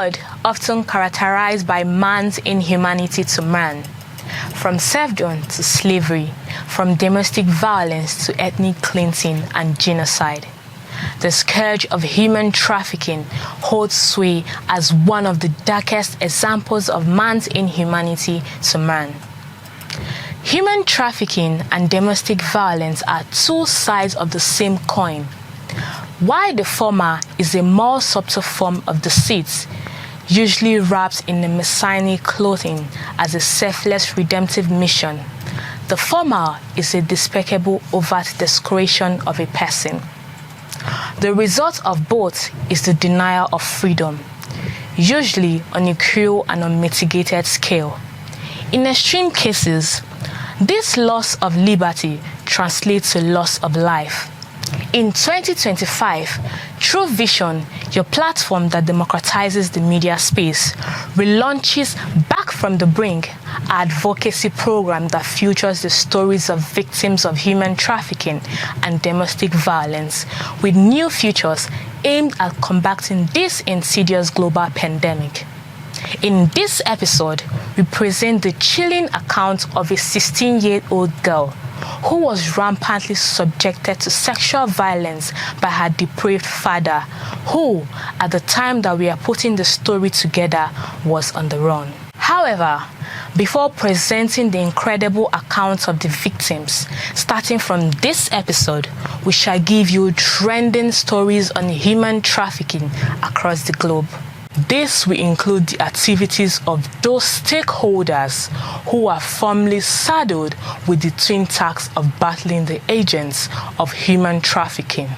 word often characterized by man's inhumanity to man, from serfdom to slavery, from domestic violence to ethnic cleansing and genocide. The scourge of human trafficking holds sway as one of the darkest examples of man's inhumanity to man. Human trafficking and domestic violence are two sides of the same coin. While the former is a more subtle form of deceit, usually wrapped in a messianic clothing as a selfless redemptive mission, the former is a despicable overt desecration of a person. The result of both is the denial of freedom, usually on a cruel and unmitigated scale. In extreme cases, this loss of liberty translates to loss of life. In 2025, True Vision, your platform that democratizes the media space, relaunches Back from the Brink, our advocacy program that features the stories of victims of human trafficking and domestic violence, with new features aimed at combating this insidious global pandemic. In this episode, we present the chilling account of a 16-year-old girl who was rampantly subjected to sexual violence by her depraved father, who, at the time that we are putting the story together, was on the run. However, before presenting the incredible accounts of the victims, starting from this episode, we shall give you trending stories on human trafficking across the globe. This will include the activities of those stakeholders who are firmly saddled with the twin tasks of battling the agents of human trafficking,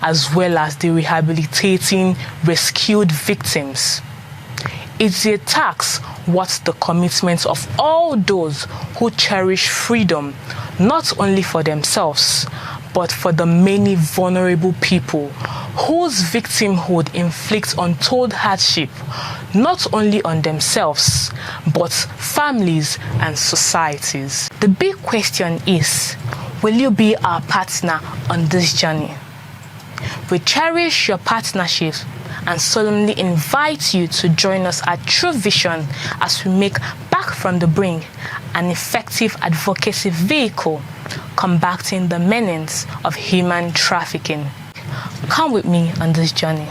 as well as the rehabilitating rescued victims. It's a task worth the commitment of all those who cherish freedom, not only for themselves, but for the many vulnerable people whose victimhood inflicts untold hardship, not only on themselves, but families and societies. The big question is, will you be our partner on this journey? We cherish your partnership and solemnly invite you to join us at True Vision as we make Back from the Brink an effective advocacy vehicle combating the menace of human trafficking. Come with me on this journey.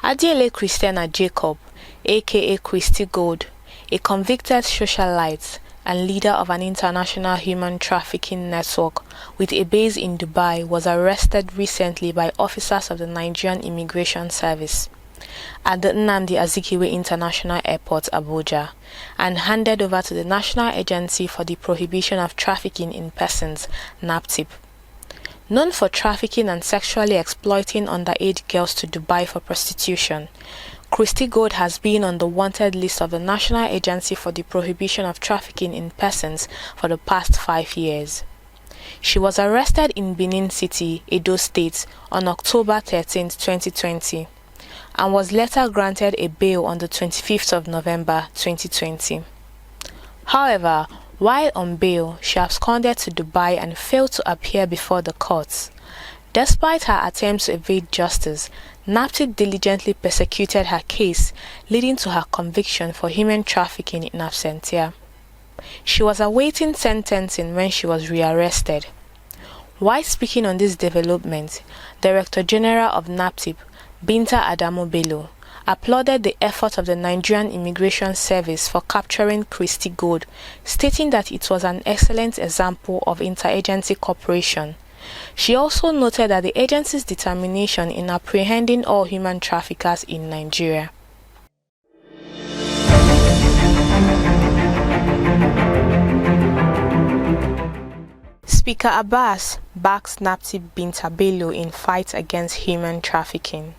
Adiele Christina Jacob, aka Christy Gold, a convicted socialite and leader of an international human trafficking network with a base in Dubai, was arrested recently by officers of the Nigerian Immigration Service at the Nnamdi Azikiwe International Airport, Abuja, and handed over to the National Agency for the Prohibition of Trafficking in Persons, NAPTIP. Known for trafficking and sexually exploiting underage girls to Dubai for prostitution, Christy Gold has been on the wanted list of the National Agency for the Prohibition of Trafficking in Persons for the past 5 years. She was arrested in Benin City, Edo State, on October 13, 2020, and was later granted a bail on the 25th of November 2020. However, while on bail, she absconded to Dubai and failed to appear before the courts. Despite her attempts to evade justice, NAPTIP diligently persecuted her case, leading to her conviction for human trafficking in absentia. She was awaiting sentencing when she was rearrested. While speaking on this development, Director General of NAPTIP, Binta Adamu Bello, applauded the effort of the Nigerian Immigration Service for capturing Christy Gold, stating that it was an excellent example of interagency cooperation. She also noted that the agency's determination in apprehending all human traffickers in Nigeria. Speaker Abbas backs NAPTIP Binta Bello in fight against human trafficking.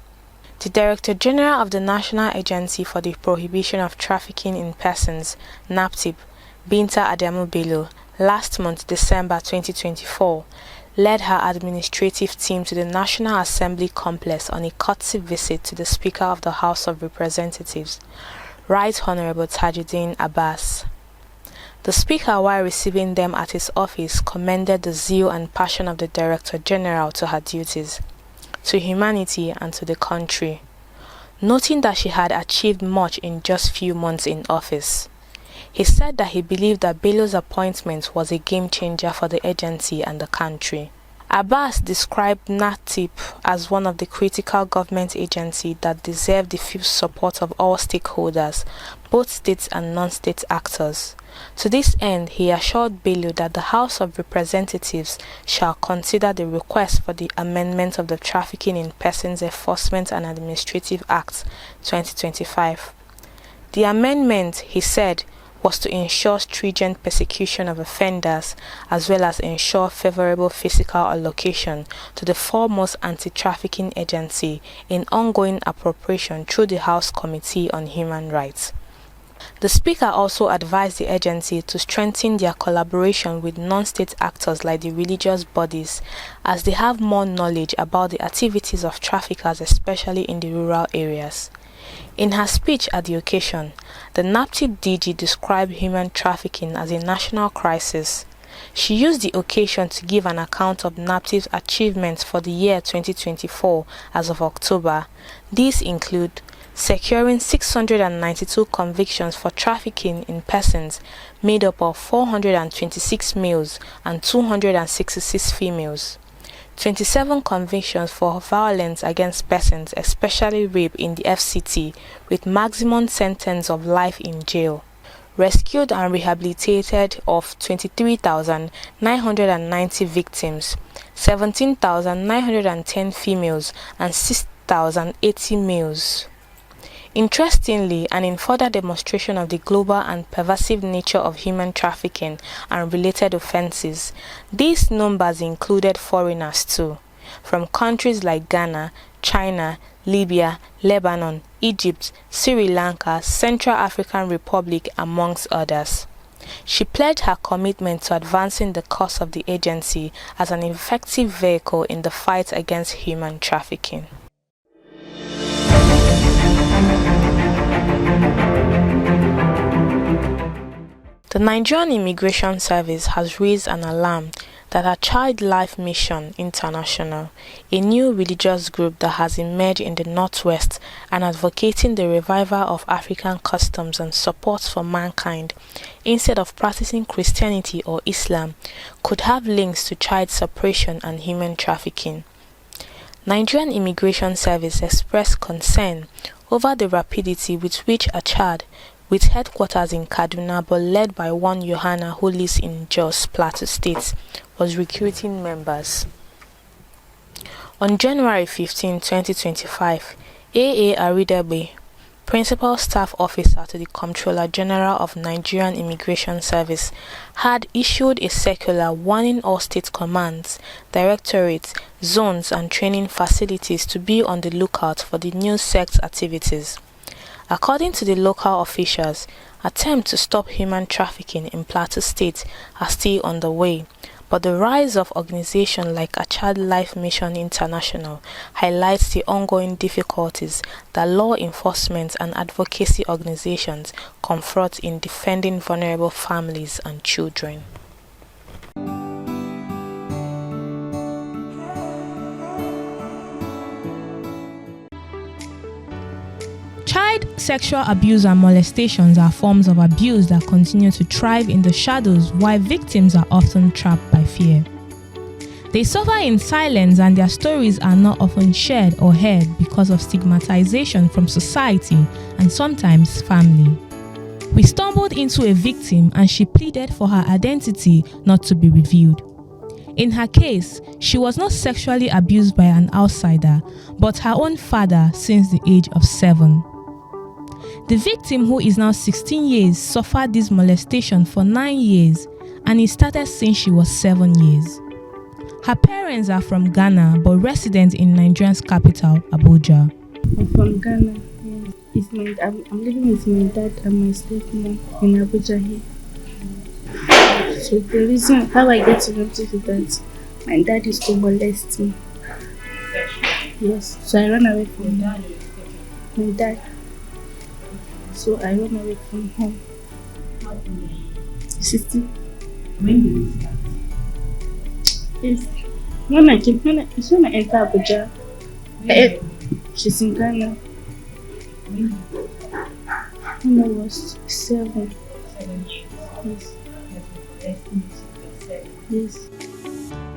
The Director General of the National Agency for the Prohibition of Trafficking in Persons, NAPTIP, Binta Adamu Bello, last month, December 2024, led her administrative team to the National Assembly complex on a courtesy visit to the Speaker of the House of Representatives, Right Honorable Tajuddin Abbas. The The Speaker, while receiving them at his office, commended the zeal and passion of the Director General to her duties, to humanity and to the country, noting that she had achieved much in just few months in office. He said that he believed that Bello's appointment was a game changer for the agency and the country. Abbas described NATIP as one of the critical government agencies that deserve the full support of all stakeholders, both state and non-state actors. To this end, he assured Bello that the House of Representatives shall consider the request for the amendment of the Trafficking in Persons Enforcement and Administrative Act 2025. The amendment, he said, was to ensure stringent persecution of offenders as well as ensure favorable fiscal allocation to the foremost anti-trafficking agency in ongoing appropriation through the House Committee on Human Rights. The Speaker also advised the agency to strengthen their collaboration with non-state actors like the religious bodies, as they have more knowledge about the activities of traffickers, especially in the rural areas. In her speech at the occasion, the NAPTIP DG described human trafficking as a national crisis. She used the occasion to give an account of NAPTIP's achievements for the year 2024 as of October. These include securing 692 convictions for trafficking in persons, made up of 426 males and 266 females. 27 convictions for violence against persons, especially rape, in the FCT, with maximum sentence of life in jail. Rescued and rehabilitated of 23,990 victims, 17,910 females, and 6,080 males. Interestingly, and in further demonstration of the global and pervasive nature of human trafficking and related offenses, these numbers included foreigners too, from countries like Ghana, China, Libya, Lebanon, Egypt, Sri Lanka, Central African Republic, amongst others. She pledged her commitment to advancing the cause of the agency as an effective vehicle in the fight against human trafficking. The Nigerian Immigration Service has raised an alarm that a Child Life Mission International, a new religious group that has emerged in the Northwest and advocating the revival of African customs and support for mankind instead of practicing Christianity or Islam, could have links to child suppression and human trafficking. Nigerian Immigration Service expressed concern over the rapidity with which a child with headquarters in Kaduna but led by one Johanna who lives in Jos, Plateau State, was recruiting members. On January 15, 2025, A.A. Aridebe, Principal Staff Officer to the Comptroller General of Nigerian Immigration Service, had issued a circular warning all state commands, directorates, zones and training facilities to be on the lookout for the new sect's activities. According to the local officials, attempts to stop human trafficking in Plateau State are still underway, but the rise of organizations like a Child Life Mission International highlights the ongoing difficulties that law enforcement and advocacy organizations confront in defending vulnerable families and children. Child sexual abuse and molestations are forms of abuse that continue to thrive in the shadows, while victims are often trapped by fear. They suffer in silence and their stories are not often shared or heard because of stigmatization from society and sometimes family. We stumbled into a victim and she pleaded for her identity not to be revealed. In her case, she was not sexually abused by an outsider, but her own father since the age of 7. The victim, who is now 16 years, suffered this molestation for 9 years, and it started since she was 7 years. Her parents are from Ghana but resident in Nigeria's capital, Abuja. I'm from Ghana. Yeah. I'm living with my dad and my stepmom in Abuja here. So the reason how I get to notice is that my dad used to molest me. Yes, so I ran away from my dad. So I ran away from home. 60. When did it start? Yes. When I enter Abuja, When? she's in Ghana. When? When I was 7. 7 years. Yes. That's what the 7. Yes.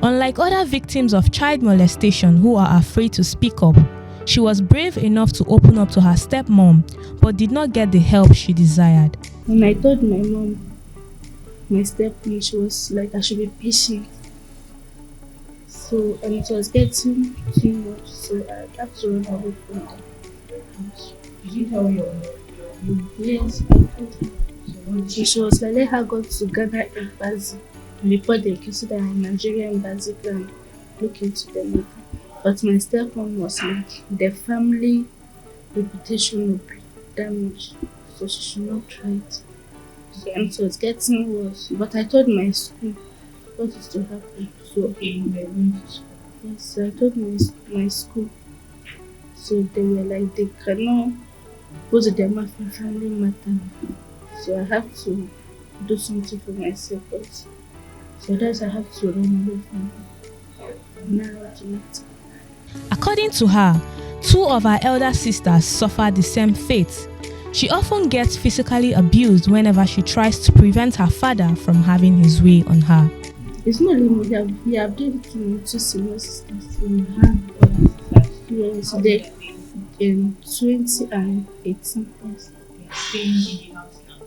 Unlike other victims of child molestation who are afraid to speak up, she was brave enough to open up to her stepmom, but did not get the help she desired. When I told my mom, my stepmom, she was like, I should be patient. So, and it was getting too much, so I had to run away from the house. Did you tell your Yes, I told her. So she was like, let her go to Ghana embassy before they consider her Nigerian embassy plan look into the matter. But my stepmom was like, the family reputation will be damaged, so she should not try it. So, and so it's getting worse. But I told my school what is to happen. So okay, you were going to school? yes, so I told my school. So they were like, they cannot go to their mouth in family matter. So I have to do something for myself first. So that's I have to run away from marriage. According to her, 2 of her elder sisters suffer the same fate. She often gets physically abused whenever she tries to prevent her father from having his way on her. It's not only me, he have done it to my 2 senior sisters. Yes, they in 20 and 18 years. Staying in the house now.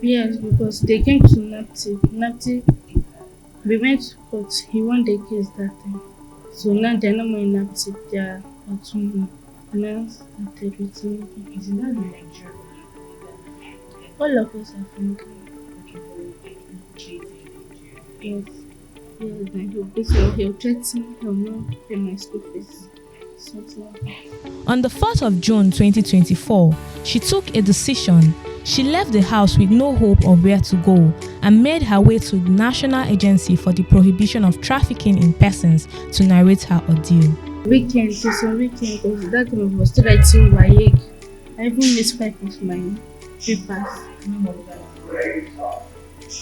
Yes, because they came to Napti. We went to court. He won the case that time. So now they're no more in Napti. They are at home now. Started with me. Isn't that the Nigerian? All of us are from Ghana. Yes. Yes, then he'll threaten, he'll not pay my school fees. Something like that. On the 4th of June 2024, she took a decision. She left the house with no hope of where to go and made her way to the National Agency for the Prohibition of Trafficking in Persons to narrate her ordeal. Weekend, because that time I was still writing YAG. I even missed 5 of my papers.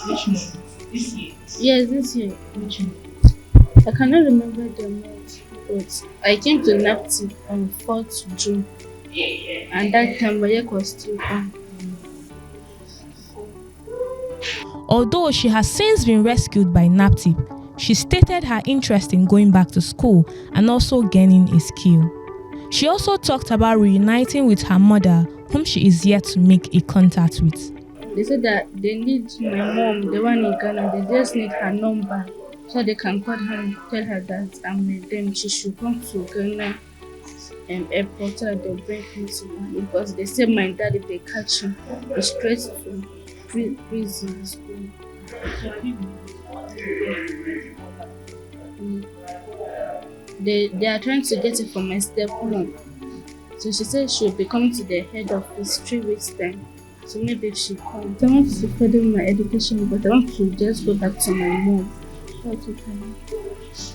Which month? This year? Yes, this year. Which month? I cannot remember the month, but I came to Napti on 4th June. And that time YAG was still on. Although she has since been rescued by NAPTIP, she stated her interest in going back to school and also gaining a skill. She also talked about reuniting with her mother, whom she is yet to make a contact with. They said that they need my mom, the one in Ghana, they just need her number so they can call her and tell her that I'm with them. She should come to Ghana airport and they'll bring me to her because they say my dad, if they catch him, he's straight to prison school. They are trying to get it from my stepmom. So she said she'll be coming to the head office 3 weeks time. So maybe if she comes. I want to further my education, but I want to just go back to my mom. I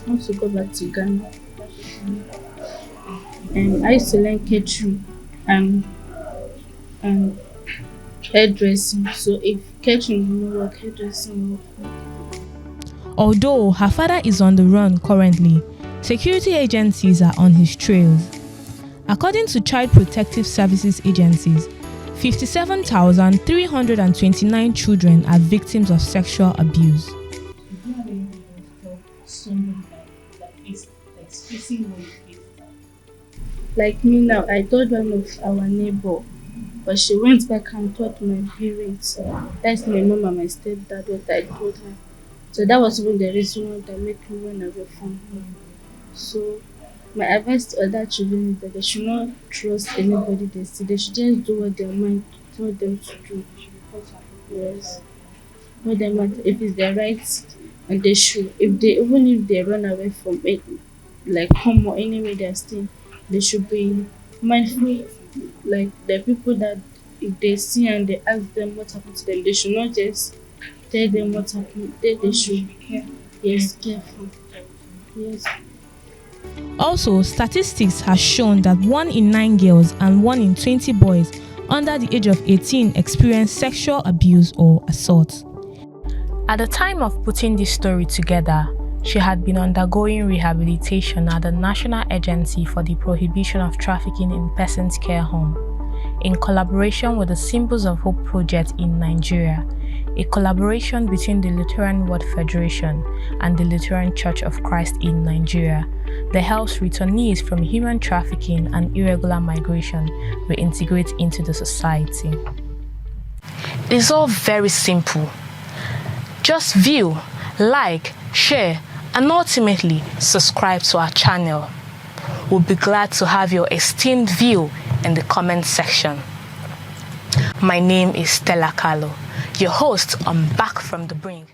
want to go back to Ghana. And I used to learn catering and hairdressing. So if catering will work, hairdressing will work. Although her father is on the run currently, security agencies are on his trails. According to Child Protective Services agencies, 57,329 children are victims of sexual abuse. Do you have anything to tell someone that is facing what you face? Like me now, I told one of our neighbor, but she went back and told my parents. That's my mom and my stepdad what I told her. So that was even the reason why that made me run away from home. So my advice to other children is that they should not trust anybody they see. They should just do what their mind told them to do. Yes. What they want, if it's their right, and they should. Even if they run away from it, like home or anywhere they're staying, they should be mindful. Like the people that if they see and they ask them what happened to them, they should not just tell them what happened. They should be careful. Yes. Also, statistics have shown that 1 in 9 girls and 1 in 20 boys under the age of 18 experience sexual abuse or assault. At the time of putting this story together, she had been undergoing rehabilitation at the National Agency for the Prohibition of Trafficking in Persons Care Home, in collaboration with the Symbols of Hope project in Nigeria, a collaboration between the Lutheran World Federation and the Lutheran Church of Christ in Nigeria that helps returnees from human trafficking and irregular migration reintegrate into the society. It is all very simple. Just view, like, share, and ultimately subscribe to our channel. We'll be glad to have your esteemed view in the comment section. My name is Stella Carlo, your host on Back from the Brink.